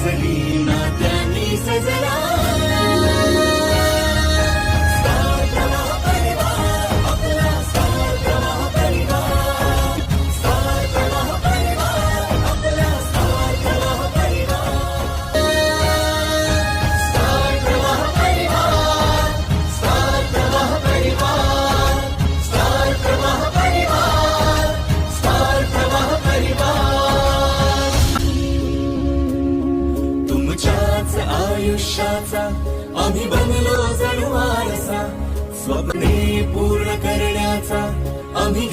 सजली नात्यांनी सजला स्टार प्रवाह परिवार, आपला स्टार प्रवाह परिवार, स्टार प्रवाह परिवार, आपला स्टार प्रवाह परिवार, स्टार प्रवाह परिवार, स्टार प्रवाह परिवार, स्टार प्रवाह परिवार, स्टार प्रवाह परिवार. तुमच्याच आयुष्याचा आम्ही बनलो जणू वारसा, स्वप्ने पूर्ण करण्याचा आम्ही